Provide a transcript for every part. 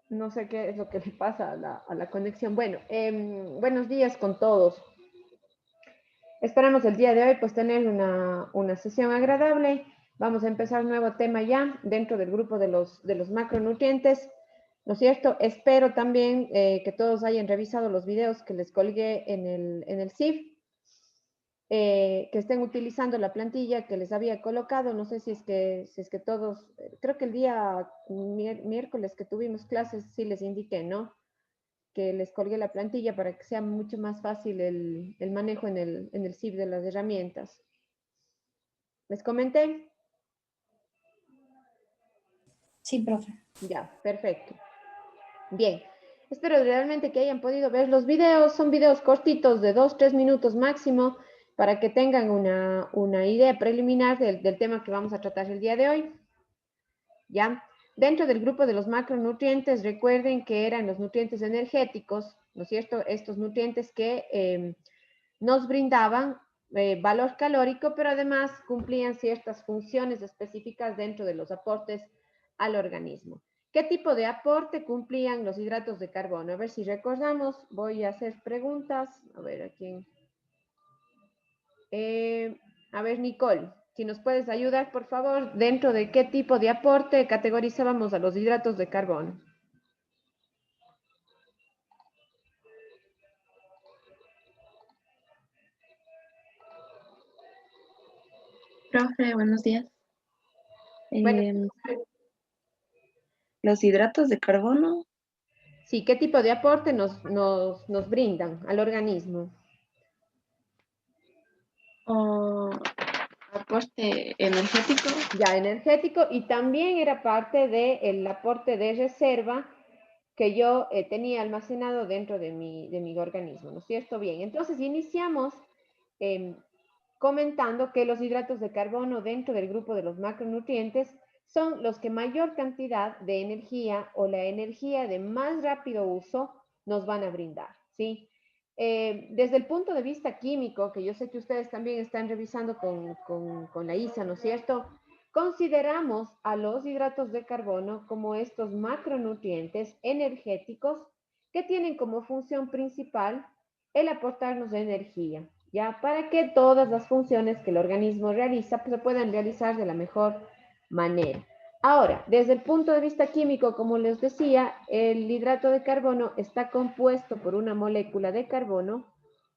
No sé qué es lo que le pasa a la conexión. Bueno, buenos días con todos. Esperamos el día de hoy pues tener una sesión agradable. Vamos a empezar un nuevo tema ya dentro del grupo de los macronutrientes, ¿no es cierto? Espero también que todos hayan revisado los videos que les colgué en el CIF, que estén utilizando la plantilla que les había colocado. No sé si es que todos, creo que el día miércoles que tuvimos clases sí les indiqué, ¿no? Que les colgué la plantilla para que sea mucho más fácil el manejo en el CIF de las herramientas. ¿Les comenté? Sí, profe. Ya, perfecto. Bien, espero realmente que hayan podido ver los videos. Son videos cortitos de 2, 3 minutos máximo para que tengan una idea preliminar del tema que vamos a tratar el día de hoy. ¿Ya? Dentro del grupo de los macronutrientes, recuerden que eran los nutrientes energéticos, ¿no es cierto? Estos nutrientes que nos brindaban valor calórico, pero además cumplían ciertas funciones específicas dentro de los aportes al organismo. ¿Qué tipo de aporte cumplían los hidratos de carbono? A ver si recordamos, voy a hacer preguntas. A ver, aquí. A ver, Nicole, si nos puedes ayudar, por favor, dentro de qué tipo de aporte categorizábamos a los hidratos de carbono. Profe, buenos días. Bueno, Los hidratos de carbono sí, ¿qué tipo de aporte nos brindan al organismo? o aporte energético. Ya energético, y también era parte del aporte de reserva que yo tenía almacenado dentro de mi organismo, ¿no es cierto? Bien, entonces iniciamos eh, comentando que los hidratos de carbono dentro del grupo de los macronutrientes son los que mayor cantidad de energía o la energía de más rápido uso nos van a brindar, ¿sí? Desde el punto de vista químico, que yo sé que ustedes también están revisando con la ISA, ¿no es cierto? Consideramos a los hidratos de carbono como estos macronutrientes energéticos que tienen como función principal el aportarnos energía, ¿ya? Para que todas las funciones que el organismo realiza pues, se puedan realizar de la mejor manera. Ahora, desde el punto de vista químico, como les decía, el hidrato de carbono está compuesto por una molécula de carbono,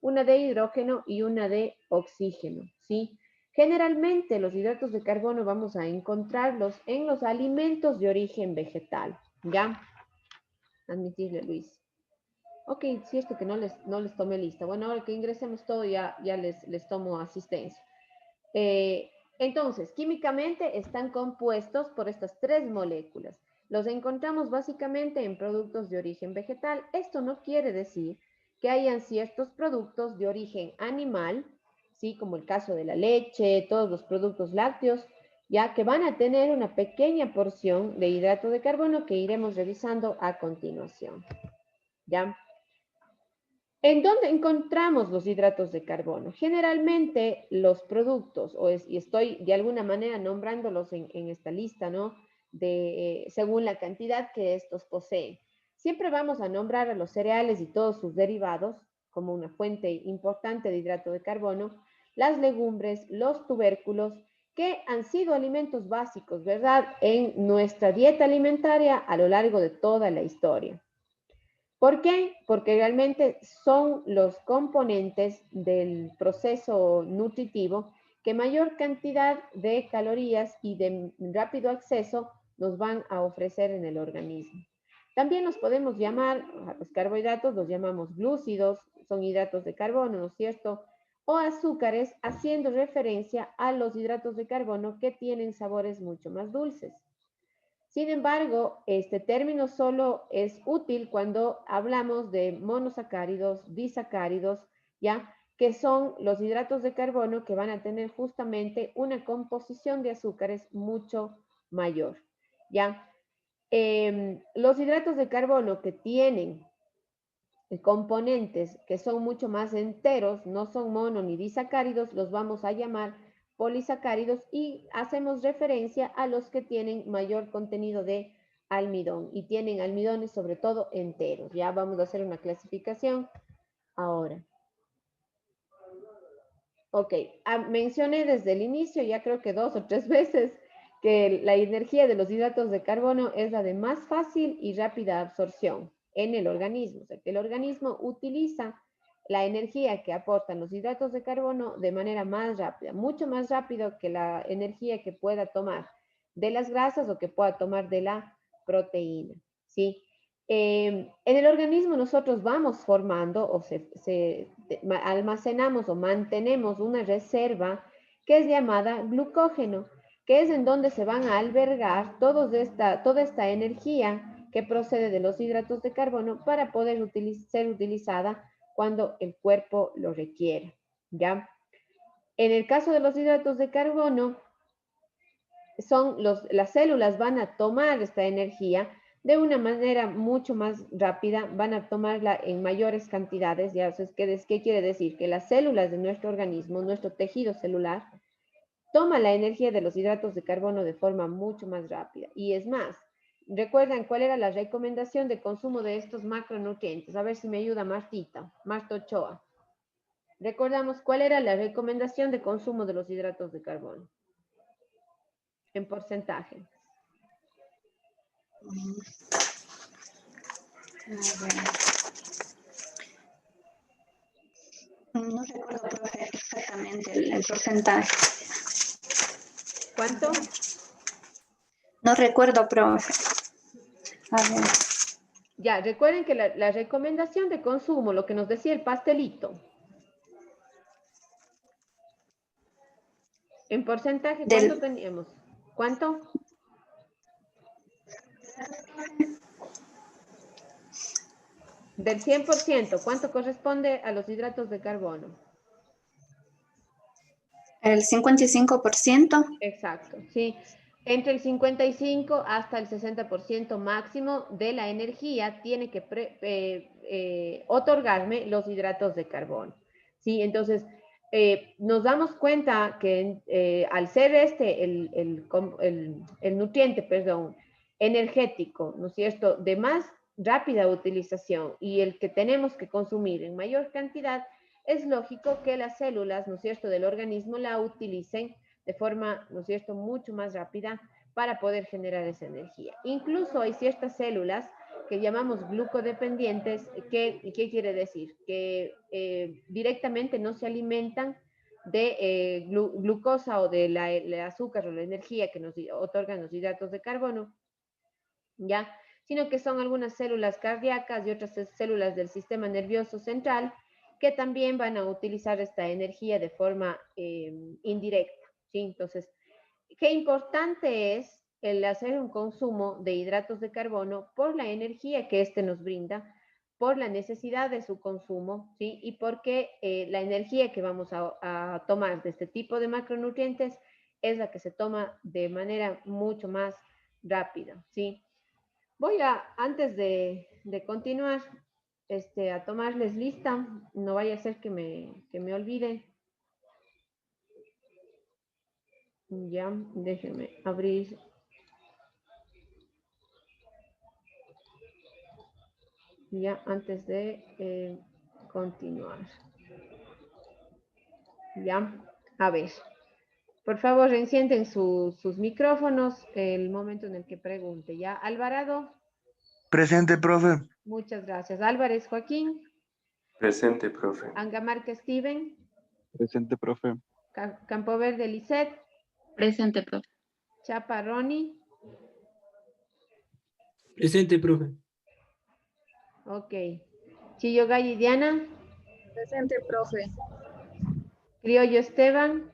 una de hidrógeno y una de oxígeno, ¿sí? Generalmente los hidratos de carbono vamos a encontrarlos en los alimentos de origen vegetal, ¿ya? Admitirle, Luis. Ok, cierto que no les tomé lista. Bueno, ahora que ingresemos todo ya les tomo asistencia. Eh, entonces, químicamente están compuestos por estas tres moléculas. Los encontramos básicamente en productos de origen vegetal. Esto no quiere decir que hayan ciertos productos de origen animal, ¿sí? Como el caso de la leche, todos los productos lácteos, ya que van a tener una pequeña porción de hidrato de carbono que iremos revisando a continuación. ¿Ya? ¿En dónde encontramos los hidratos de carbono? Generalmente los productos, y estoy de alguna manera nombrándolos en esta lista, ¿no? Según la cantidad que estos poseen. Siempre vamos a nombrar a los cereales y todos sus derivados como una fuente importante de hidrato de carbono, las legumbres, los tubérculos, que han sido alimentos básicos, ¿verdad? En nuestra dieta alimentaria a lo largo de toda la historia. ¿Por qué? Porque realmente son los componentes del proceso nutritivo que mayor cantidad de calorías y de rápido acceso nos van a ofrecer en el organismo. También los podemos llamar, a los carbohidratos los llamamos glúcidos, son hidratos de carbono, ¿no es cierto? O azúcares, haciendo referencia a los hidratos de carbono que tienen sabores mucho más dulces. Sin embargo, este término solo es útil cuando hablamos de monosacáridos, disacáridos, ¿ya? Que son los hidratos de carbono que van a tener justamente una composición de azúcares mucho mayor, ¿ya? Los hidratos de carbono que tienen componentes que son mucho más enteros, no son mono ni disacáridos, los vamos a llamar polisacáridos y hacemos referencia a los que tienen mayor contenido de almidón y tienen almidones sobre todo enteros. Ya vamos a hacer una clasificación ahora. Ok, mencioné desde el inicio, ya creo que 2 o 3 veces, que la energía de los hidratos de carbono es la de más fácil y rápida absorción en el organismo. O sea, que el organismo utiliza la energía que aportan los hidratos de carbono de manera más rápida, mucho más rápido que la energía que pueda tomar de las grasas o que pueda tomar de la proteína, ¿sí? En el organismo nosotros vamos formando o almacenamos o mantenemos una reserva que es llamada glucógeno, que es en donde se van a albergar toda esta energía que procede de los hidratos de carbono para poder ser utilizada cuando el cuerpo lo requiera, ¿ya? En el caso de los hidratos de carbono, las células van a tomar esta energía de una manera mucho más rápida, van a tomarla en mayores cantidades. ¿Ya? ¿Qué quiere decir? Que las células de nuestro organismo, nuestro tejido celular, toma la energía de los hidratos de carbono de forma mucho más rápida. Y es más, ¿recuerdan cuál era la recomendación de consumo de estos macronutrientes? A ver si me ayuda Martita, Marta Ochoa. Recordamos cuál era la recomendación de consumo de los hidratos de carbono en porcentaje. No recuerdo, profe, exactamente el porcentaje. ¿Cuánto? No recuerdo, profe. A ver. Ya, recuerden que la recomendación de consumo, lo que nos decía el pastelito, en porcentaje, ¿cuánto teníamos? ¿Cuánto? Del 100%, ¿cuánto corresponde a los hidratos de carbono? El 55%. Exacto, sí. Entre el 55 hasta el 60% máximo de la energía tiene que otorgarme los hidratos de carbono. Sí, entonces nos damos cuenta que al ser el nutriente, perdón, energético, ¿no es cierto?, de más rápida utilización y el que tenemos que consumir en mayor cantidad, es lógico que las células, ¿no es cierto?, del organismo la utilicen de forma, ¿no es cierto?, mucho más rápida para poder generar esa energía. Incluso hay ciertas células que llamamos glucodependientes. ¿Qué quiere decir? Que directamente no se alimentan de glucosa o de la azúcar o la energía que nos otorgan los hidratos de carbono, ¿ya? Sino que son algunas células cardíacas y otras células del sistema nervioso central que también van a utilizar esta energía de forma indirecta, ¿sí? Entonces, qué importante es el hacer un consumo de hidratos de carbono por la energía que éste nos brinda, por la necesidad de su consumo, ¿sí? Y porque la energía que vamos a tomar de este tipo de macronutrientes es la que se toma de manera mucho más rápida, ¿sí? Voy antes de continuar, a tomarles lista, no vaya a ser que me olvide. Ya, déjenme abrir. Ya, antes de continuar. Ya, a ver. Por favor, encienden sus micrófonos el momento en el que pregunte. Ya, Alvarado. Presente, profe. Muchas gracias. Álvarez Joaquín. Presente, profe. Angamarca Steven. Presente, profe. Campoverde Lisette. Presente, profe. Chapa Ronnie. Presente, profe. Ok. Chillo Galli Diana. Presente, profe. Criollo Esteban.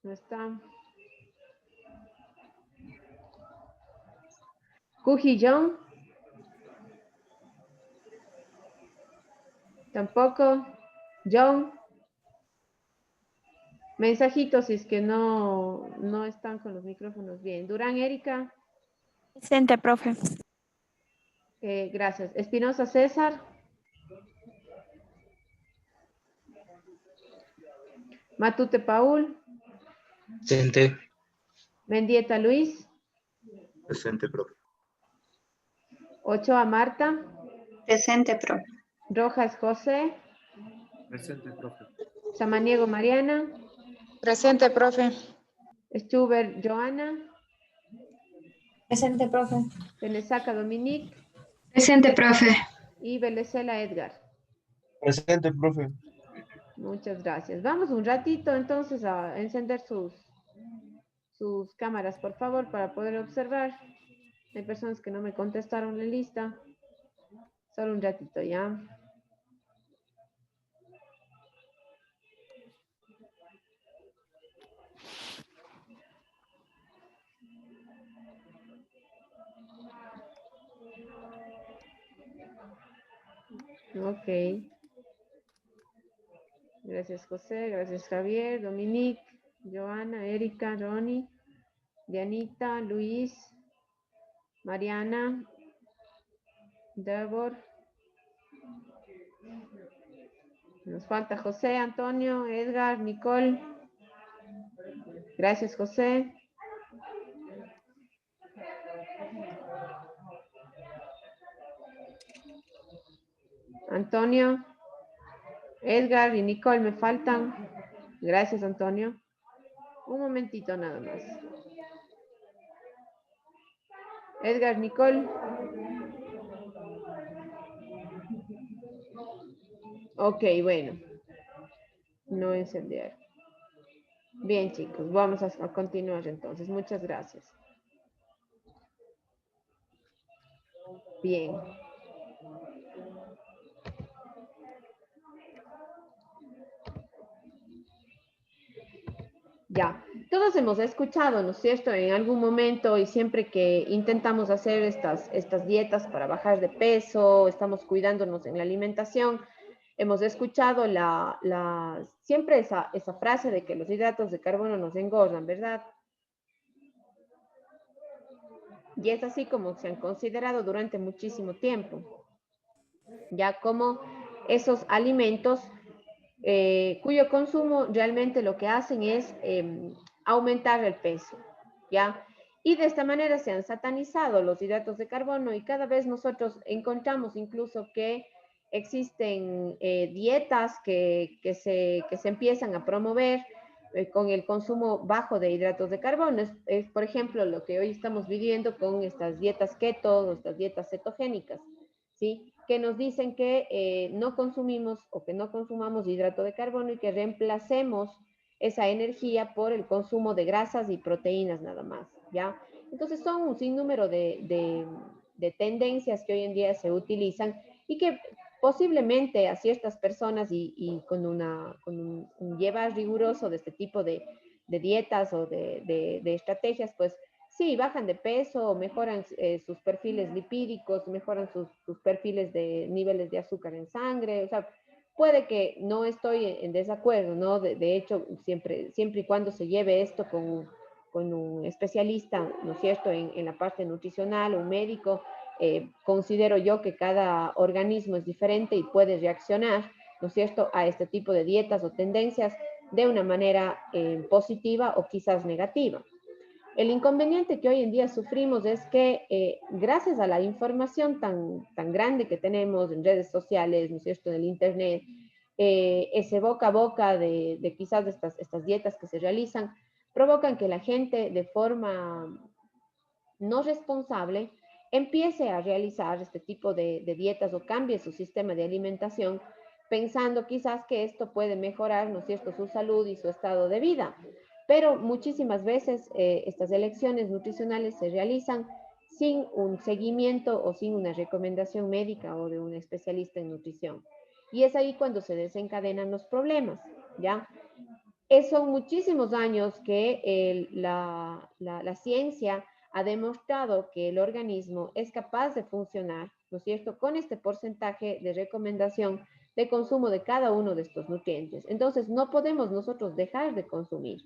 No está. Cuji John. Tampoco. John. Mensajitos si es que no están con los micrófonos bien. Durán Erika. Presente, profe. Gracias. Espinosa César. Matute Paul. Presente. Mendieta Luis. Presente, profe. Ochoa Marta. Presente, profe. Rojas José. Presente, profe. Samaniego Mariana. Presente, profe. Stuber Joana. Presente, profe. Benesaca Dominique. Presente, profe. Y Belecela Edgar. Presente, profe. Muchas gracias. Vamos un ratito entonces a encender sus cámaras, por favor, para poder observar. Hay personas que no me contestaron la lista. Solo un ratito, ¿ya? Ok. Gracias, José. Gracias, Javier, Dominique, Joana, Erika, Ronnie, Dianita, Luis, Mariana, Debor. Nos falta José, Antonio, Edgar, Nicole. Gracias, José. Antonio, Edgar y Nicole me faltan. Gracias, Antonio. Un momentito nada más. Edgar, Nicole. Ok, bueno. No encender. Bien, chicos, vamos a continuar entonces. Muchas gracias. Bien. Ya, todos hemos escuchado, ¿no es cierto?, en algún momento y siempre que intentamos hacer estas dietas para bajar de peso, estamos cuidándonos en la alimentación, hemos escuchado siempre esa frase de que los hidratos de carbono nos engordan, ¿verdad? Y es así como se han considerado durante muchísimo tiempo, ya como esos alimentos cuyo consumo realmente lo que hacen es aumentar el peso, ¿ya? Y de esta manera se han satanizado los hidratos de carbono y cada vez nosotros encontramos incluso que existen dietas que se empiezan a promover con el consumo bajo de hidratos de carbono. Es, por ejemplo, lo que hoy estamos viviendo con estas dietas keto o estas dietas cetogénicas, ¿sí? Que nos dicen que no consumimos o que no consumamos hidrato de carbono y que reemplacemos esa energía por el consumo de grasas y proteínas nada más, ¿ya? Entonces son un sinnúmero de tendencias que hoy en día se utilizan y que posiblemente a ciertas personas y con un llevar riguroso de este tipo de dietas o de estrategias, pues sí, bajan de peso, mejoran sus perfiles lipídicos, mejoran sus perfiles de niveles de azúcar en sangre, o sea, puede que no estoy en desacuerdo, ¿no? De hecho, siempre y cuando se lleve esto con un especialista, ¿no es cierto?, en la parte nutricional, un médico, considero yo que cada organismo es diferente y puede reaccionar, ¿no es cierto?, a este tipo de dietas o tendencias de una manera positiva o quizás negativa. El inconveniente que hoy en día sufrimos es que gracias a la información tan grande que tenemos en redes sociales, ¿no es cierto?, en el internet, ese boca a boca de quizás de estas dietas que se realizan, provocan que la gente de forma no responsable empiece a realizar este tipo de dietas o cambie su sistema de alimentación pensando quizás que esto puede mejorar, ¿no es cierto?, su salud y su estado de vida. Pero muchísimas veces estas elecciones nutricionales se realizan sin un seguimiento o sin una recomendación médica o de un especialista en nutrición. Y es ahí cuando se desencadenan los problemas, ¿ya? Son muchísimos años que la ciencia ha demostrado que el organismo es capaz de funcionar, ¿no es cierto?, con este porcentaje de recomendación de consumo de cada uno de estos nutrientes. Entonces, no podemos nosotros dejar de consumir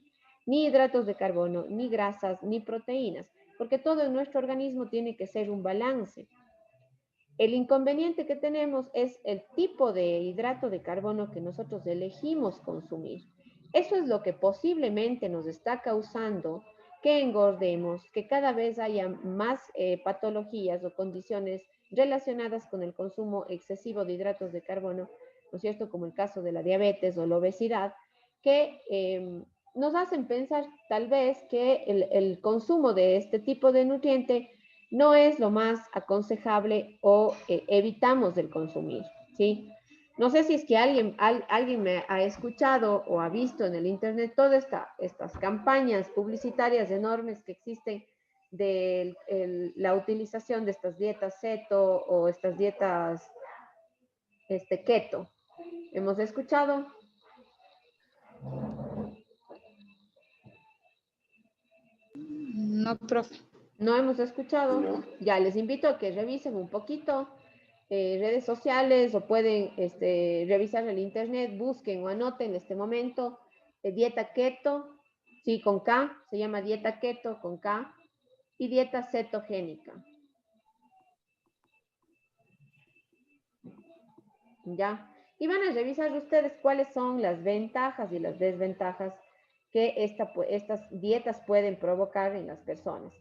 ni hidratos de carbono, ni grasas, ni proteínas, porque todo en nuestro organismo tiene que ser un balance. El inconveniente que tenemos es el tipo de hidrato de carbono que nosotros elegimos consumir. Eso es lo que posiblemente nos está causando que engordemos, que cada vez haya más patologías o condiciones relacionadas con el consumo excesivo de hidratos de carbono, ¿no es cierto? Como el caso de la diabetes o la obesidad, que nos hacen pensar tal vez que el consumo de este tipo de nutriente no es lo más aconsejable o evitamos el consumir, ¿sí? No sé si es que alguien me ha escuchado o ha visto en el internet todas estas campañas publicitarias enormes que existen de la utilización de estas dietas keto o estas dietas keto. ¿Hemos escuchado? No, profe. ¿No hemos escuchado? No. Ya, les invito a que revisen un poquito redes sociales o pueden revisar el internet, busquen o anoten en este momento dieta keto, sí, con K, se llama dieta keto con K, y dieta cetogénica. ¿Ya? Y van a revisar ustedes cuáles son las ventajas y las desventajas que estas dietas pueden provocar en las personas.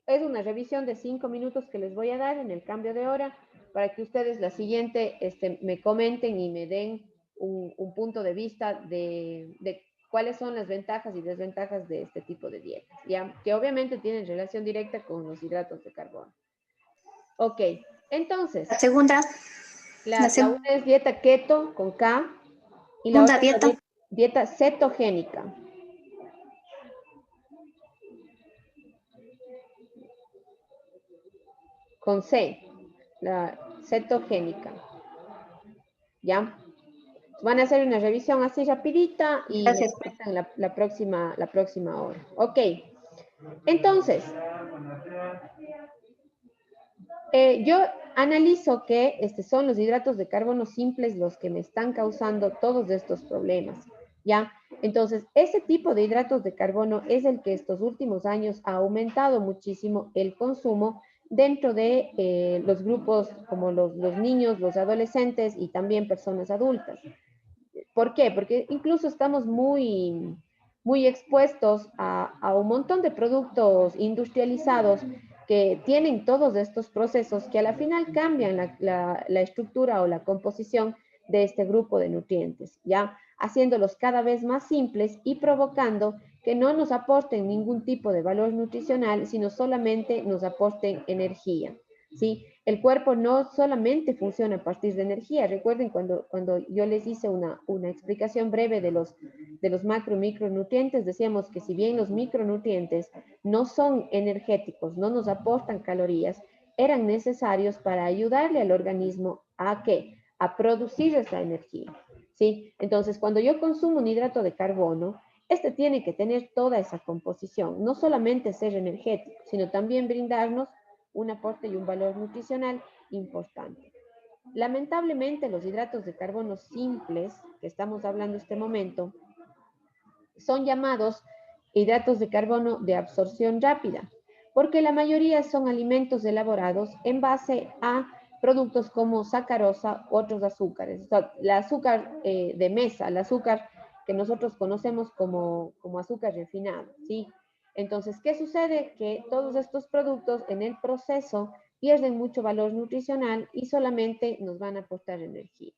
Es una revisión de 5 minutos que les voy a dar en el cambio de hora para que ustedes la siguiente me comenten y me den un punto de vista de cuáles son las ventajas y desventajas de este tipo de dietas, ¿ya? Que obviamente tienen relación directa con los hidratos de carbono. Ok, entonces, La segunda la una es dieta keto con K y la segunda otra es dieta. dieta cetogénica. Con C, la cetogénica. ¿Ya? Van a hacer una revisión así rapidita y me Gracias. comentan la próxima hora. Ok. Entonces, yo analizo que son los hidratos de carbono simples los que me están causando todos estos problemas, ¿ya? Entonces, ese tipo de hidratos de carbono es el que estos últimos años ha aumentado muchísimo el consumo dentro de los grupos como los niños, los adolescentes y también personas adultas. ¿Por qué? Porque incluso estamos muy expuestos a un montón de productos industrializados que tienen todos estos procesos que a la final cambian la estructura o la composición de este grupo de nutrientes, ¿ya? Haciéndolos cada vez más simples y provocando que no nos aporten ningún tipo de valor nutricional, sino solamente nos aporten energía, ¿sí? El cuerpo no solamente funciona a partir de energía. Recuerden cuando yo les hice una explicación breve de los macro y micronutrientes, decíamos que si bien los micronutrientes no son energéticos, no nos aportan calorías, eran necesarios para ayudarle al organismo a ¿qué? A producir esa energía, ¿sí? Entonces, cuando yo consumo un hidrato de carbono, este tiene que tener toda esa composición, no solamente ser energético, sino también brindarnos un aporte y un valor nutricional importante. Lamentablemente, los hidratos de carbono simples, que estamos hablando en este momento, son llamados hidratos de carbono de absorción rápida, porque la mayoría son alimentos elaborados en base a productos como sacarosa u otros azúcares. O sea, el azúcar de mesa, el azúcar que nosotros conocemos como azúcar refinado, ¿sí? Entonces, ¿qué sucede? Que todos estos productos en el proceso pierden mucho valor nutricional y solamente nos van a aportar energía.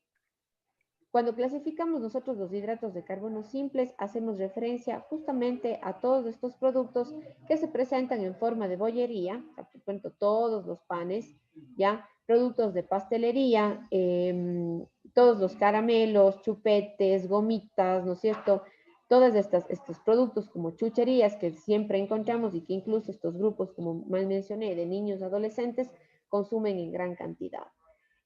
Cuando clasificamos nosotros los hidratos de carbono simples, hacemos referencia justamente a todos estos productos que se presentan en forma de bollería, o sea, por ejemplo, todos los panes, ¿ya? Productos de pastelería, todos los caramelos, chupetes, gomitas, ¿no es cierto? Todos estos productos como chucherías que siempre encontramos y que incluso estos grupos, como mal mencioné, de niños adolescentes, consumen en gran cantidad.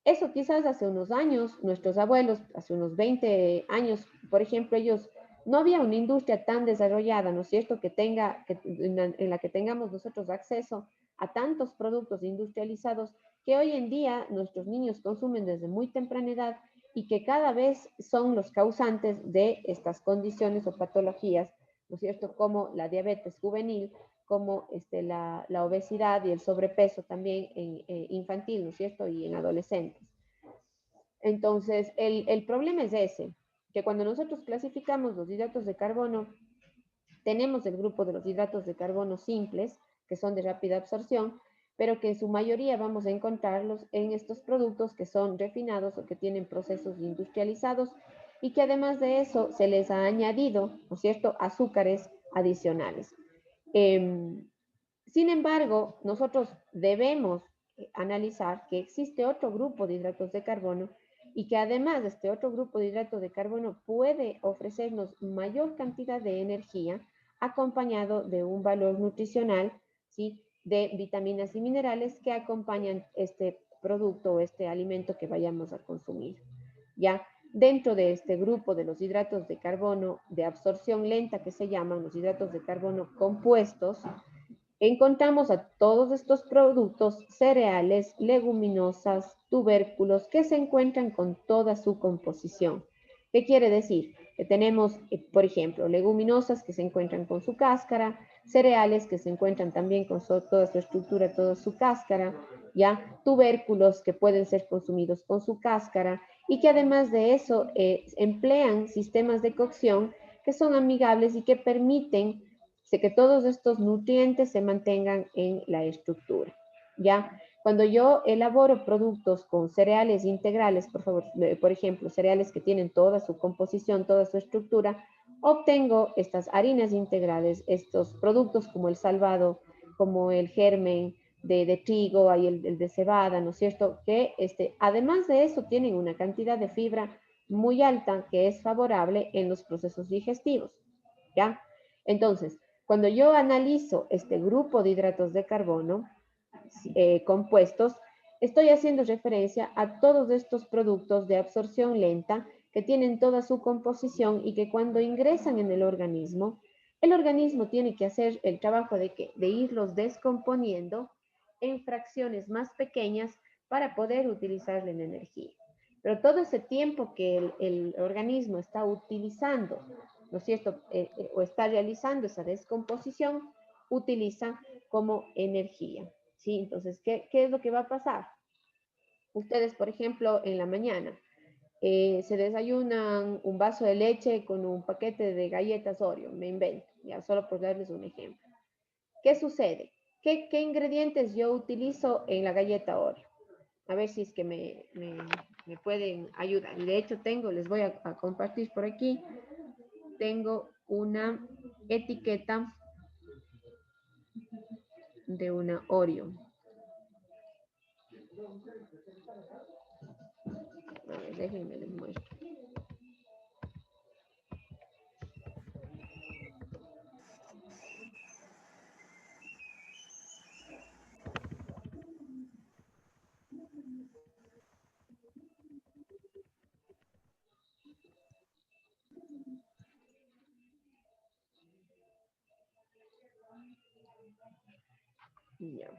Eso quizás hace unos años, nuestros abuelos, hace unos 20 años, por ejemplo, ellos, no había una industria tan desarrollada, ¿no es cierto?, en la que tengamos nosotros acceso a tantos productos industrializados que hoy en día nuestros niños consumen desde muy temprana edad y que cada vez son los causantes de estas condiciones o patologías, ¿no es cierto?, como la diabetes juvenil, como la obesidad y el sobrepeso también en infantil, ¿no es cierto? Y en adolescentes. Entonces, el problema es ese, que cuando nosotros clasificamos los hidratos de carbono, tenemos el grupo de los hidratos de carbono simples, que son de rápida absorción, pero que en su mayoría vamos a encontrarlos en estos productos que son refinados o que tienen procesos industrializados y que además de eso se les ha añadido, ¿no es cierto?, azúcares adicionales. Sin embargo, nosotros debemos analizar que existe otro grupo de hidratos de carbono y que además de este otro grupo de hidratos de carbono puede ofrecernos mayor cantidad de energía acompañado de un valor nutricional, ¿sí?, de vitaminas y minerales que acompañan este producto o este alimento que vayamos a consumir. Ya dentro de este grupo de los hidratos de carbono de absorción lenta, que se llaman los hidratos de carbono compuestos, encontramos a todos estos productos, cereales, leguminosas, tubérculos, que se encuentran con toda su composición. ¿Qué quiere decir? Que tenemos, por ejemplo, leguminosas que se encuentran con su cáscara, cereales que se encuentran también con toda su estructura, toda su cáscara, ya tubérculos que pueden ser consumidos con su cáscara y que además de eso emplean sistemas de cocción que son amigables y que permiten que todos estos nutrientes se mantengan en la estructura. ¿Ya? Cuando yo elaboro productos con cereales integrales, por ejemplo, cereales que tienen toda su composición, toda su estructura, obtengo estas harinas integrales, estos productos como el salvado, como el germen de trigo, hay el de cebada, ¿no es cierto? Que además de eso tienen una cantidad de fibra muy alta que es favorable en los procesos digestivos. ¿Ya? Entonces, cuando yo analizo este grupo de hidratos de carbono compuestos, estoy haciendo referencia a todos estos productos de absorción lenta que tienen toda su composición y que cuando ingresan en el organismo tiene que hacer el trabajo de irlos descomponiendo en fracciones más pequeñas para poder utilizarla en energía. Pero todo ese tiempo que el organismo está utilizando, ¿no es cierto?, o está realizando esa descomposición, utiliza como energía, ¿sí? Entonces, ¿qué es lo que va a pasar? Ustedes, por ejemplo, en la mañana, se desayunan un vaso de leche con un paquete de galletas Oreo, me invento, ya solo por darles un ejemplo. ¿Qué sucede? ¿Qué ingredientes yo utilizo en la galleta Oreo? A ver si es que me pueden ayudar. De hecho, les voy a compartir por aquí, tengo una etiqueta de una Oreo. A ver, déjenme les muestro. Ya.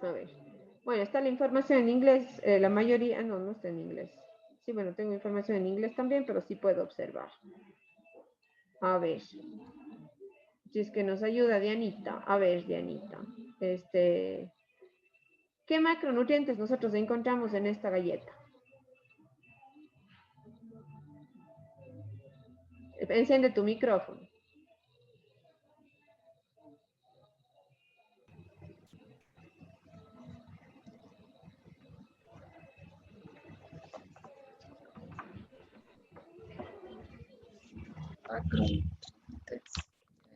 A ver. Bueno, está la información en inglés. La mayoría, no está en inglés. Sí, bueno, tengo información en inglés también, pero sí puedo observar. A ver. Si es que nos ayuda Dianita. A ver, Dianita. ¿Qué macronutrientes nosotros encontramos en esta galleta? Enciende tu micrófono.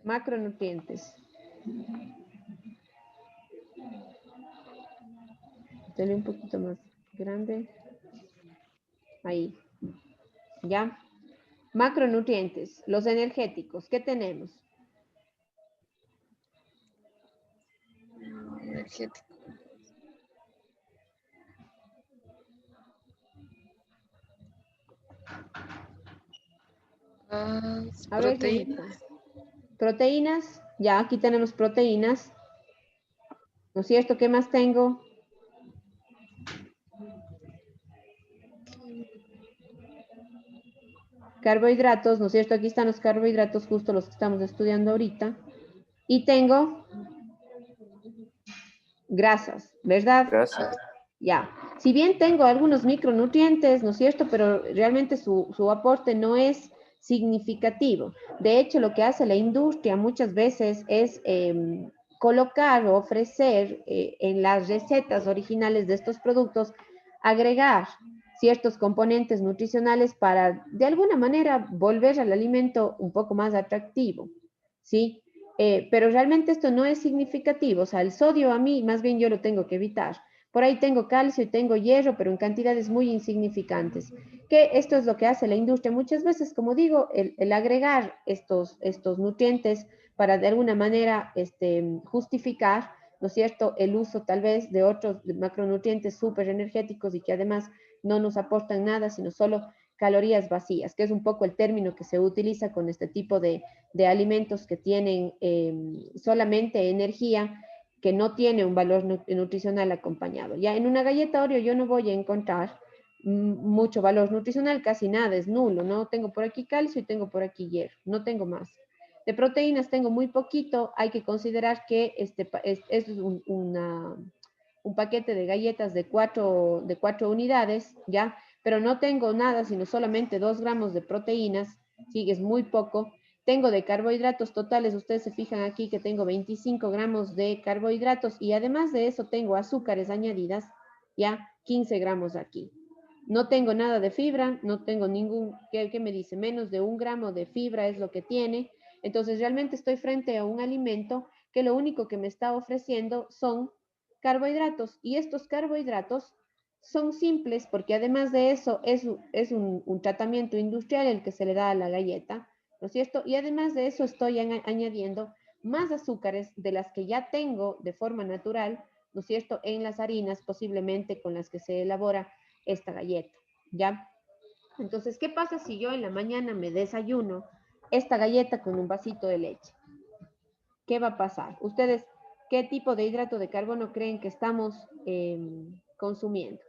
Macronutrientes. Dale un poquito más grande. Ahí. ¿Ya? Macronutrientes, los energéticos, ¿qué tenemos? Energético. A ver, Proteínas. Proteínas, ya aquí tenemos proteínas. ¿No es cierto? ¿Qué más tengo? Carbohidratos, ¿no es cierto? Aquí están los carbohidratos, justo los que estamos estudiando ahorita. Y tengo grasas, ¿verdad? Grasas. Ya. Si bien tengo algunos micronutrientes, ¿no es cierto? Pero realmente su aporte no es significativo. De hecho, lo que hace la industria muchas veces es colocar o ofrecer en las recetas originales de estos productos, agregar ciertos componentes nutricionales para de alguna manera volver al alimento un poco más atractivo, ¿sí? Pero realmente esto no es significativo, o sea, el sodio a mí más bien yo lo tengo que evitar. Por ahí tengo calcio y tengo hierro, pero en cantidades muy insignificantes. Que esto es lo que hace la industria muchas veces, como digo, el agregar estos nutrientes para de alguna manera justificar, ¿no es cierto?, el uso tal vez de otros macronutrientes súper energéticos y que además no nos aportan nada, sino solo calorías vacías, que es un poco el término que se utiliza con este tipo de alimentos que tienen solamente energía, que no tiene un valor nutricional acompañado. Ya en una galleta Oreo yo no voy a encontrar mucho valor nutricional, casi nada, es nulo, ¿no? Tengo por aquí calcio y tengo por aquí hierro, no tengo más. De proteínas tengo muy poquito, hay que considerar que es un paquete de galletas de cuatro unidades, ¿ya? Pero no tengo nada, sino solamente 2 gramos de proteínas, sí, es muy poco. Tengo de carbohidratos totales, ustedes se fijan aquí que tengo 25 gramos de carbohidratos y además de eso tengo azúcares añadidas, ya 15 gramos aquí. No tengo nada de fibra, no tengo ningún, ¿qué me dice? Menos de 1 gramo de fibra es lo que tiene. Entonces realmente estoy frente a un alimento que lo único que me está ofreciendo son carbohidratos y estos carbohidratos son simples porque además de eso es un tratamiento industrial el que se le da a la galleta, ¿no es cierto? Y además de eso estoy añadiendo más azúcares de las que ya tengo de forma natural, ¿no es cierto?, en las harinas posiblemente con las que se elabora esta galleta, ¿ya? Entonces, ¿qué pasa si yo en la mañana me desayuno esta galleta con un vasito de leche? ¿Qué va a pasar? Ustedes, ¿qué tipo de hidrato de carbono creen que estamos consumiendo?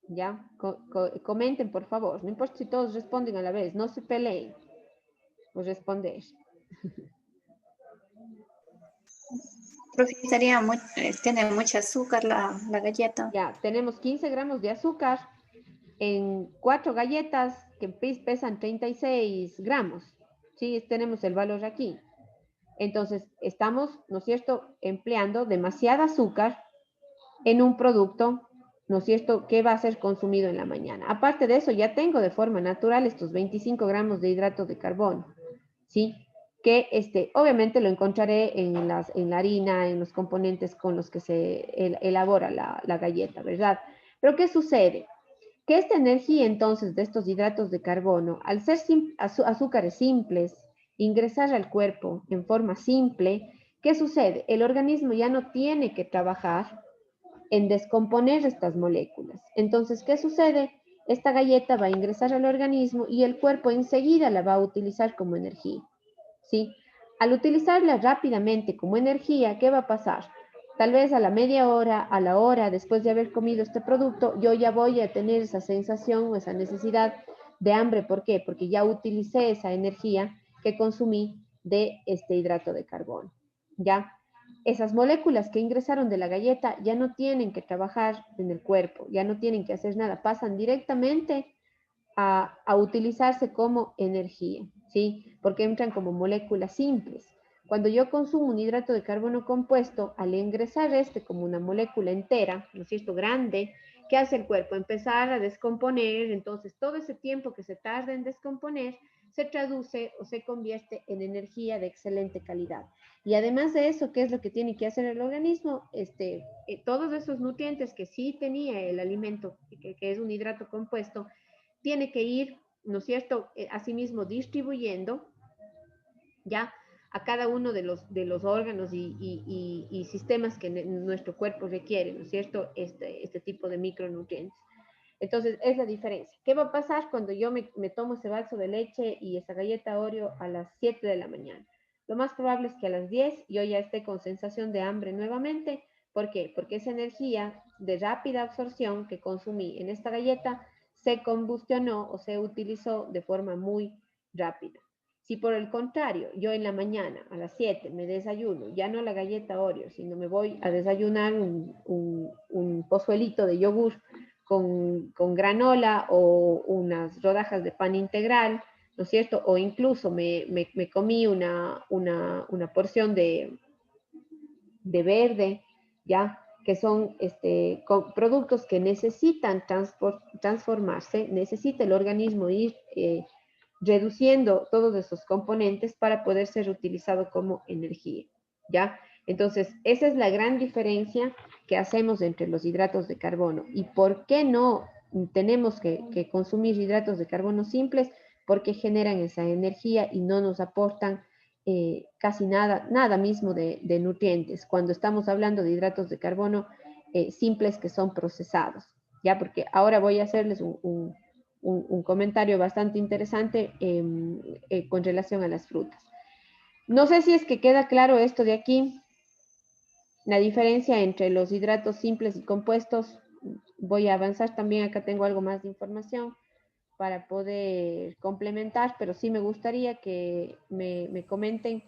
¿Ya? Comenten, por favor. No importa si todos responden a la vez. No se peleen por responder. Profe, tiene mucho azúcar la galleta. Ya, tenemos 15 gramos de azúcar en 4 galletas que pesan 36 gramos. Sí, tenemos el valor aquí. Entonces, estamos, ¿no es cierto?, empleando demasiada azúcar en un producto, ¿no es cierto?, que va a ser consumido en la mañana. Aparte de eso, ya tengo de forma natural estos 25 gramos de hidrato de carbono, ¿sí? Que obviamente lo encontraré en la harina, en los componentes con los que se elabora la galleta, ¿verdad? Pero ¿qué sucede? Que esta energía entonces de estos hidratos de carbono, al ser azúcares simples, ingresar al cuerpo en forma simple, ¿qué sucede? El organismo ya no tiene que trabajar en descomponer estas moléculas. Entonces, ¿qué sucede? Esta galleta va a ingresar al organismo y el cuerpo enseguida la va a utilizar como energía, ¿sí? Al utilizarla rápidamente como energía, ¿qué va a pasar? Tal vez a la media hora, a la hora, después de haber comido este producto, yo ya voy a tener esa sensación o esa necesidad de hambre. ¿Por qué? Porque ya utilicé esa energía que consumí de este hidrato de carbono, ¿ya? Esas moléculas que ingresaron de la galleta ya no tienen que trabajar en el cuerpo, ya no tienen que hacer nada, pasan directamente a utilizarse como energía, ¿sí? Porque entran como moléculas simples. Cuando yo consumo un hidrato de carbono compuesto, al ingresar como una molécula entera, ¿no es cierto?, grande, ¿qué hace el cuerpo? Empezar a descomponer, entonces todo ese tiempo que se tarda en descomponer se traduce o se convierte en energía de excelente calidad. Y además de eso, ¿qué es lo que tiene que hacer el organismo? Todos esos nutrientes que sí tenía el alimento, que es un hidrato compuesto, tiene que ir, ¿no es cierto?, asimismo distribuyendo ya a cada uno de los órganos y sistemas que nuestro cuerpo requiere, ¿no es cierto?, este tipo de micronutrientes. Entonces, es la diferencia. ¿Qué va a pasar cuando yo me tomo ese vaso de leche y esa galleta Oreo a las 7 de la mañana? Lo más probable es que a las 10 yo ya esté con sensación de hambre nuevamente. ¿Por qué? Porque esa energía de rápida absorción que consumí en esta galleta se combustionó o se utilizó de forma muy rápida. Si por el contrario, yo en la mañana a las 7 me desayuno, ya no la galleta Oreo, sino me voy a desayunar un pozuelito de yogur con granola o unas rodajas de pan integral, ¿no es cierto? O incluso me comí una porción de verde, ¿ya? Que son productos que necesitan transformarse, necesita el organismo ir reduciendo todos esos componentes para poder ser utilizado como energía, ¿ya? Entonces, esa es la gran diferencia que hacemos entre los hidratos de carbono. ¿Y por qué no tenemos que consumir hidratos de carbono simples? Porque generan esa energía y no nos aportan casi nada mismo de nutrientes. Cuando estamos hablando de hidratos de carbono simples que son procesados, ¿ya? Porque ahora voy a hacerles un comentario bastante interesante con relación a las frutas. No sé si es que queda claro esto de aquí, la diferencia entre los hidratos simples y compuestos. Voy a avanzar también, acá tengo algo más de información para poder complementar, pero sí me gustaría que me comenten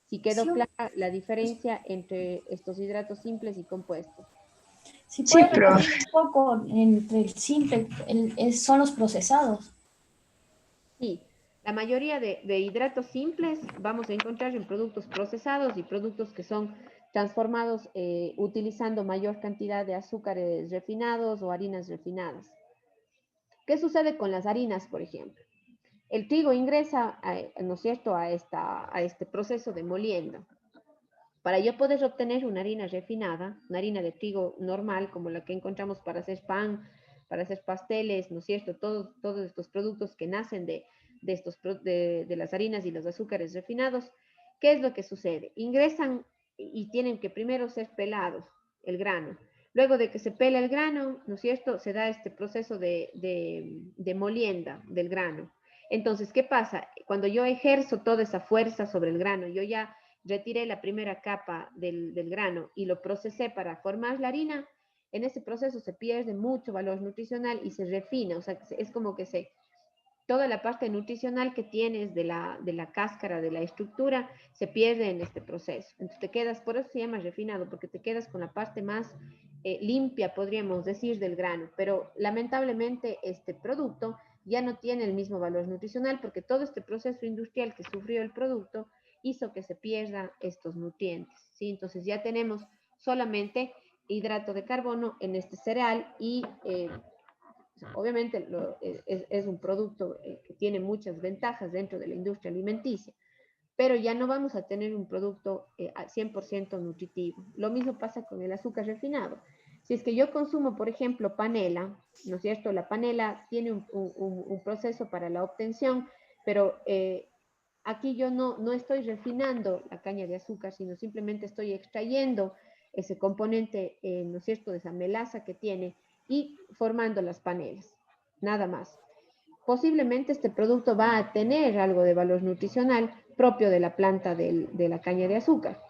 si quedó clara la diferencia entre estos hidratos simples y compuestos. Si Sí, puede profe. repetir un poco entre el simple, son los procesados. Sí, la mayoría de hidratos simples vamos a encontrar en productos procesados y productos que son transformados utilizando mayor cantidad de azúcares refinados o harinas refinadas. ¿Qué sucede con las harinas, por ejemplo? El trigo ingresa, ¿no es cierto?, a este proceso de molienda. Para yo poder obtener una harina refinada, una harina de trigo normal, como la que encontramos para hacer pan, para hacer pasteles, ¿no es cierto?, todos estos productos que nacen de las harinas y los azúcares refinados, ¿qué es lo que sucede? Ingresan y tienen que primero ser pelados el grano. Luego de que se pela el grano, ¿no es cierto?, se da este proceso de molienda del grano. Entonces, ¿qué pasa? Cuando yo ejerzo toda esa fuerza sobre el grano, yo ya retiré la primera capa del grano y lo procesé para formar la harina, en ese proceso se pierde mucho valor nutricional y se refina, o sea, es como que toda la parte nutricional que tienes de la cáscara, de la estructura, se pierde en este proceso. Entonces te quedas, por eso se llama refinado, porque te quedas con la parte más limpia, podríamos decir, del grano, pero lamentablemente este producto ya no tiene el mismo valor nutricional porque todo este proceso industrial que sufrió el producto hizo que se pierdan estos nutrientes, ¿sí? Entonces ya tenemos solamente hidrato de carbono en este cereal y obviamente es un producto que tiene muchas ventajas dentro de la industria alimenticia, pero ya no vamos a tener un producto 100% nutritivo. Lo mismo pasa con el azúcar refinado. Si es que yo consumo, por ejemplo, panela, ¿no es cierto? La panela tiene un proceso para la obtención, pero aquí yo no estoy refinando la caña de azúcar, sino simplemente estoy extrayendo ese componente, ¿no es cierto?, de esa melaza que tiene y formando las panelas, nada más. Posiblemente este producto va a tener algo de valor nutricional propio de la planta de la caña de azúcar,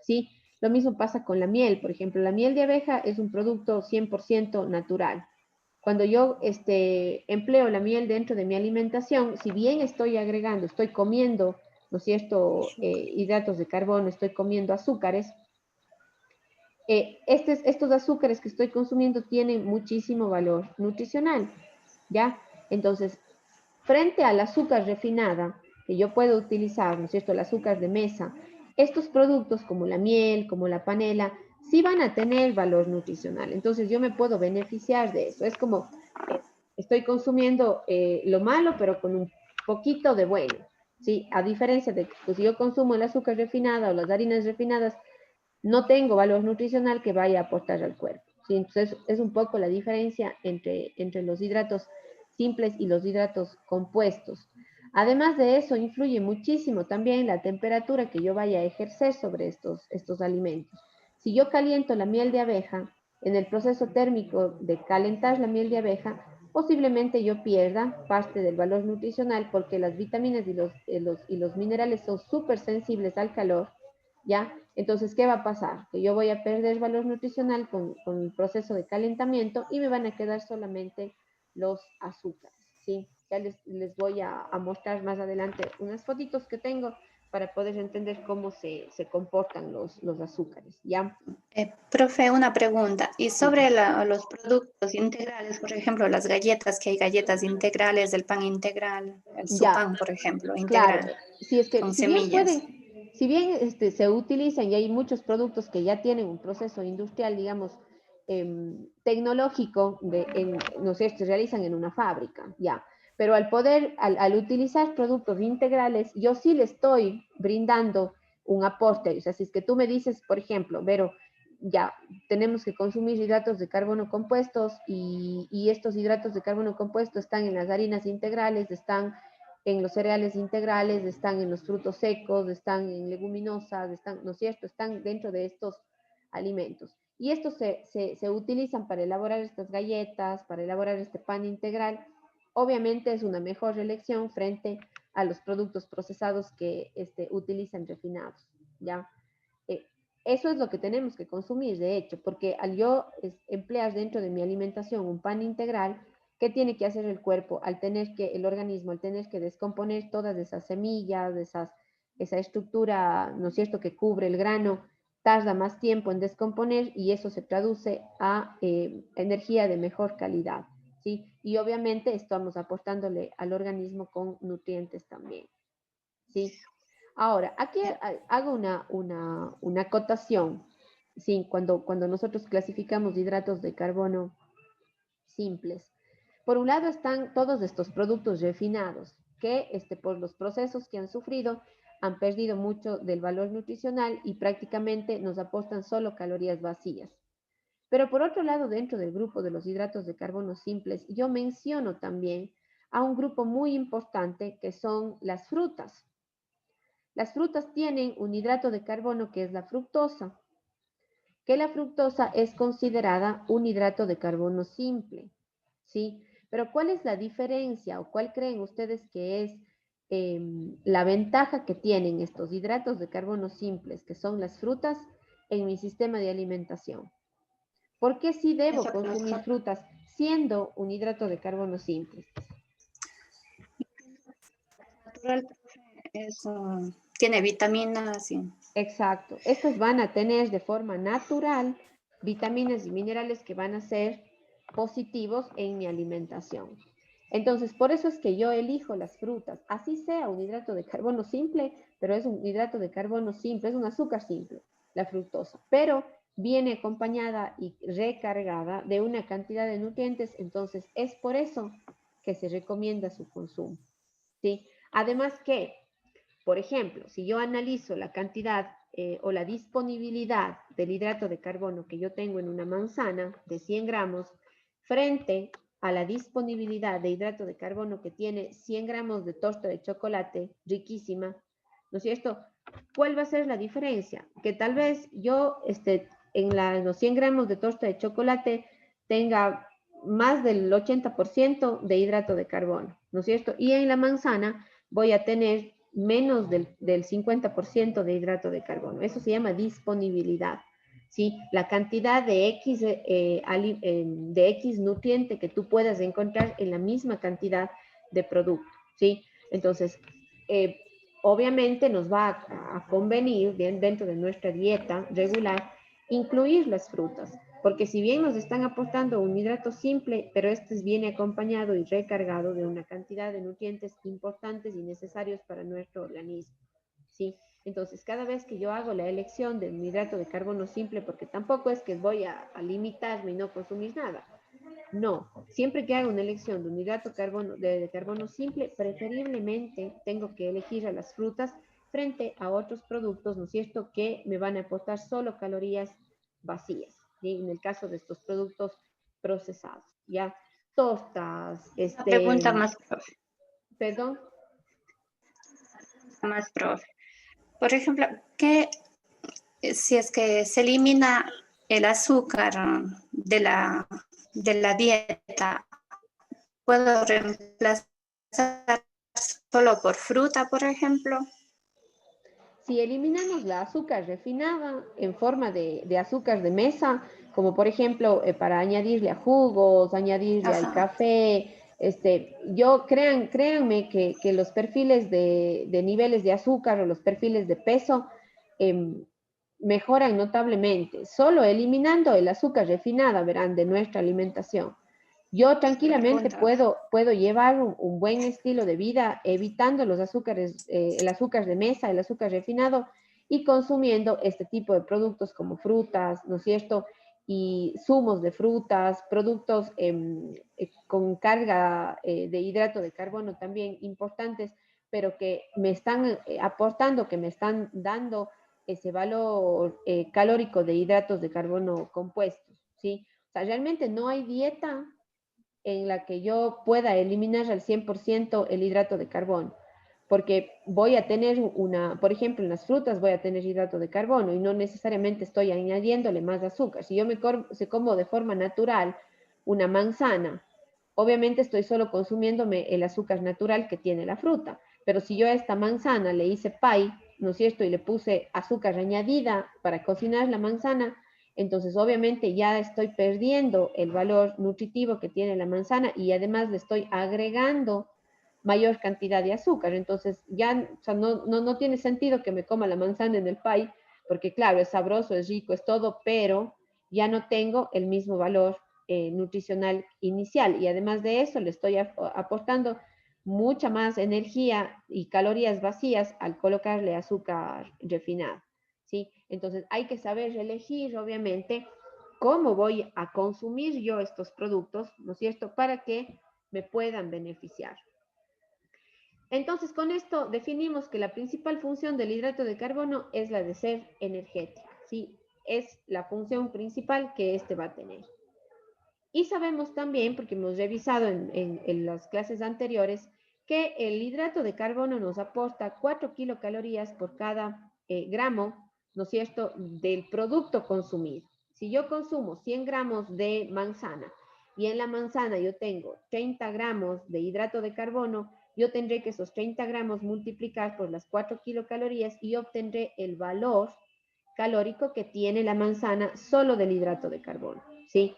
¿sí? Lo mismo pasa con la miel, por ejemplo, la miel de abeja es un producto 100% natural. Cuando yo empleo la miel dentro de mi alimentación, si bien estoy agregando, estoy comiendo, ¿no es cierto?, hidratos de carbono, estoy comiendo azúcares, estos azúcares que estoy consumiendo tienen muchísimo valor nutricional, ¿ya? Entonces, frente al azúcar refinada que yo puedo utilizar, ¿no es cierto?, el azúcar de mesa, estos productos como la miel, como la panela, sí van a tener valor nutricional. Entonces, yo me puedo beneficiar de eso. Es como, estoy consumiendo lo malo, pero con un poquito de bueno, ¿sí? A diferencia de que pues, si yo consumo el azúcar refinada o las harinas refinadas, no tengo valor nutricional que vaya a aportar al cuerpo. ¿Sí? Entonces, es un poco la diferencia entre los hidratos simples y los hidratos compuestos. Además de eso, influye muchísimo también la temperatura que yo vaya a ejercer sobre estos alimentos. Si yo caliento la miel de abeja, en el proceso térmico de calentar la miel de abeja, posiblemente yo pierda parte del valor nutricional porque las vitaminas y los minerales son súper sensibles al calor, ¿ya? Entonces, ¿qué va a pasar? Que yo voy a perder valor nutricional con el proceso de calentamiento y me van a quedar solamente los azúcares, ¿sí? Ya les voy a mostrar más adelante unas fotitos que tengo para poder entender cómo se comportan los azúcares, ¿ya? Profe, una pregunta. Y Sí. sobre los productos integrales, por ejemplo, las galletas, que hay galletas integrales, del pan integral, el Ya, supan, por ejemplo, claro. integral, Si es que, con si bien semillas. si bien se utilizan y hay muchos productos que ya tienen un proceso industrial, digamos, tecnológico, no sé, se realizan en una fábrica, ya. Pero al utilizar productos integrales, yo sí le estoy brindando un aporte. O sea, si es que tú me dices, por ejemplo, Vero, ya tenemos que consumir hidratos de carbono compuestos y estos hidratos de carbono compuestos están en las harinas integrales, están en los cereales integrales, están en los frutos secos, están en leguminosas, están, ¿no es cierto?, están dentro de estos alimentos. Y estos se utilizan para elaborar estas galletas, para elaborar este pan integral. Obviamente es una mejor elección frente a los productos procesados que utilizan refinados, ¿ya? Eh, Eso es lo que tenemos que consumir, de hecho, porque al yo emplear dentro de mi alimentación un pan integral, ¿qué tiene que hacer el cuerpo? El organismo, al tener que descomponer todas esas semillas, esa estructura, ¿no es cierto?, que cubre el grano, tarda más tiempo en descomponer y eso se traduce a energía de mejor calidad, ¿sí? Y obviamente estamos aportándole al organismo con nutrientes también, ¿sí? Ahora, aquí hago una acotación. Sí, cuando nosotros clasificamos hidratos de carbono simples. Por un lado están todos estos productos refinados que por los procesos que han sufrido han perdido mucho del valor nutricional y prácticamente nos aportan solo calorías vacías. Pero por otro lado, dentro del grupo de los hidratos de carbono simples, yo menciono también a un grupo muy importante que son las frutas. Las frutas tienen un hidrato de carbono que es la fructosa, que la fructosa es considerada un hidrato de carbono simple, ¿sí? Pero ¿cuál es la diferencia o cuál creen ustedes que es la ventaja que tienen estos hidratos de carbono simples, que son las frutas, en mi sistema de alimentación? ¿Por qué sí debo Eso que consumir frutas siendo un hidrato de carbono simple? natural, profe, es, tiene vitaminas y Exacto. Estas van a tener de forma natural vitaminas y minerales que van a ser positivos en mi alimentación. Entonces, por eso es que yo elijo las frutas, así sea un hidrato de carbono simple, pero es un hidrato de carbono simple, es un azúcar simple, la fructosa, pero viene acompañada y recargada de una cantidad de nutrientes, entonces es por eso que se recomienda su consumo, ¿sí? Además que por ejemplo, si yo analizo la cantidad o la disponibilidad del hidrato de carbono que yo tengo en una manzana de 100 gramos frente a la disponibilidad de hidrato de carbono que tiene 100 gramos de torta de chocolate riquísima, ¿no es cierto? ¿Cuál va a ser la diferencia? Que tal vez yo en los 100 gramos de torta de chocolate tenga más del 80% de hidrato de carbono, ¿no es cierto? Y en la manzana voy a tener menos del 50% de hidrato de carbono. Eso se llama disponibilidad, ¿sí? La cantidad de X nutriente que tú puedas encontrar en la misma cantidad de producto, ¿sí? Entonces, obviamente nos va a convenir bien, dentro de nuestra dieta regular incluir las frutas, porque si bien nos están aportando un hidrato simple, pero este viene acompañado y recargado de una cantidad de nutrientes importantes y necesarios para nuestro organismo, ¿sí? Entonces, cada vez que yo hago la elección de un hidrato de carbono simple, porque tampoco es que voy a limitarme y no consumir nada, no, siempre que haga una elección de un hidrato de carbono simple, preferiblemente tengo que elegir a las frutas frente a otros productos, ¿no es cierto?, que me van a aportar solo calorías vacías, ¿sí? En el caso de estos productos procesados, ¿ya? Tostas, una pregunta perdón. más, profe. Por ejemplo, ¿qué si es que se elimina el azúcar de la dieta, puedo reemplazar solo por fruta, por ejemplo? Si eliminamos la azúcar refinada en forma de azúcar de mesa, como por ejemplo para añadirle a jugos, añadirle al Ajá. café, Créanme que los perfiles de niveles de azúcar o los perfiles de peso mejoran notablemente, solo eliminando el azúcar refinada, verán, de nuestra alimentación. Yo tranquilamente puedo llevar un buen estilo de vida evitando los azúcares, el azúcar de mesa, el azúcar refinado y consumiendo este tipo de productos como frutas, ¿no es cierto? Y zumos de frutas, productos con carga de hidrato de carbono también importantes, pero que me están aportando, que me están dando ese valor calórico de hidratos de carbono compuestos, ¿sí? O sea, realmente no hay dieta en la que yo pueda eliminar al 100% el hidrato de carbono, porque voy a tener por ejemplo, en las frutas voy a tener hidrato de carbono y no necesariamente estoy añadiéndole más azúcar. Si yo se como de forma natural una manzana, obviamente estoy solo consumiéndome el azúcar natural que tiene la fruta, pero si yo a esta manzana le hice pie, ¿no es cierto? Y le puse azúcar añadida para cocinar la manzana, entonces obviamente ya estoy perdiendo el valor nutritivo que tiene la manzana y además le estoy agregando mayor cantidad de azúcar. Entonces ya, o sea, no tiene sentido que me coma la manzana en el pie, porque claro, es sabroso, es rico, es todo, pero ya no tengo el mismo valor nutricional inicial. Y además de eso, le estoy aportando mucha más energía y calorías vacías al colocarle azúcar refinado, ¿sí? Entonces hay que saber elegir, obviamente, cómo voy a consumir yo estos productos, ¿no es cierto?, para que me puedan beneficiar. Entonces, con esto definimos que la principal función del hidrato de carbono es la de ser energético, ¿sí? Es la función principal que este va a tener. Y sabemos también, porque hemos revisado en las clases anteriores, que el hidrato de carbono nos aporta 4 kilocalorías por cada gramo, ¿no es cierto?, del producto consumido. Si yo consumo 100 gramos de manzana y en la manzana yo tengo 30 gramos de hidrato de carbono, yo tendré que esos 30 gramos multiplicar por las 4 kilocalorías y obtendré el valor calórico que tiene la manzana solo del hidrato de carbono, ¿sí?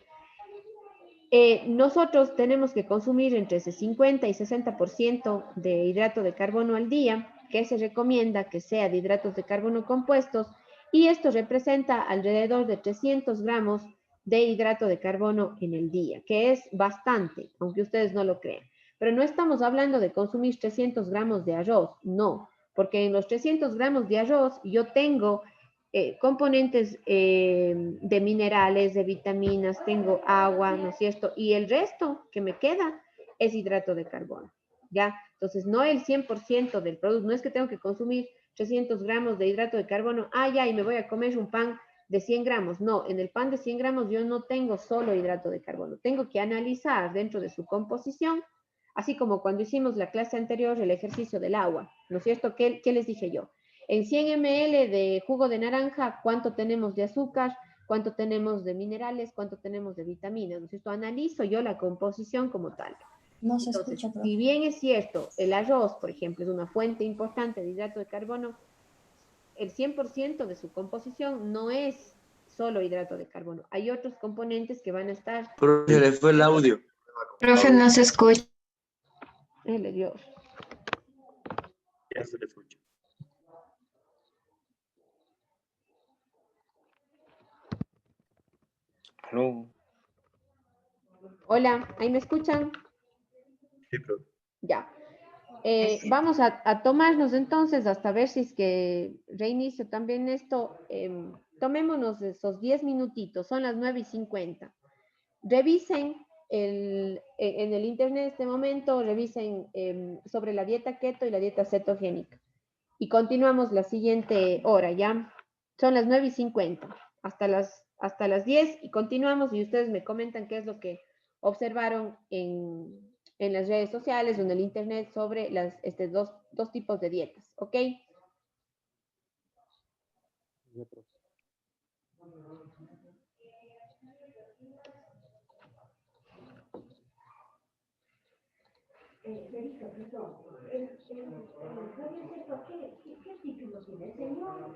Nosotros tenemos que consumir entre ese 50 y 60% de hidrato de carbono al día, que se recomienda que sea de hidratos de carbono compuestos, y esto representa alrededor de 300 gramos de hidrato de carbono en el día, que es bastante, aunque ustedes no lo crean. Pero no estamos hablando de consumir 300 gramos de arroz, no, porque en los 300 gramos de arroz yo tengo componentes de minerales, de vitaminas, tengo agua, ¿no es cierto? Y el resto que me queda es hidrato de carbono, ¿ya? Entonces, no el 100% del producto, no es que tengo que consumir 300 gramos de hidrato de carbono, ya, y me voy a comer un pan de 100 gramos. No, en el pan de 100 gramos yo no tengo solo hidrato de carbono, tengo que analizar dentro de su composición, así como cuando hicimos la clase anterior el ejercicio del agua, ¿no es cierto? ¿Qué les dije yo? En 100 ml de jugo de naranja, ¿cuánto tenemos de azúcar? ¿Cuánto tenemos de minerales? ¿Cuánto tenemos de vitaminas? ¿No es cierto? Analizo yo la composición como tal. No se Entonces, escucha, profe. si bien es cierto, el arroz, por ejemplo, es una fuente importante de hidrato de carbono, el 100% de su composición no es solo hidrato de carbono. Hay otros componentes que van a estar... Profe, le fue el audio. Profe, no se escucha. Dios. Ya se le escucha. No. Hola, ¿ahí me escuchan? Sí, profe. Ya. Vamos a tomarnos entonces hasta ver si es que reinicio también esto. Tomémonos esos 10 minutitos, son las 9:50. Revisen en el internet en este momento, revisen sobre la dieta keto y la dieta cetogénica. Y continuamos la siguiente hora, ¿ya? Son las 9:50, hasta las 10 y continuamos y ustedes me comentan qué es lo que observaron en las redes sociales o en el internet sobre dos tipos de dietas, ¿ok? ¿Qué título tiene el señor?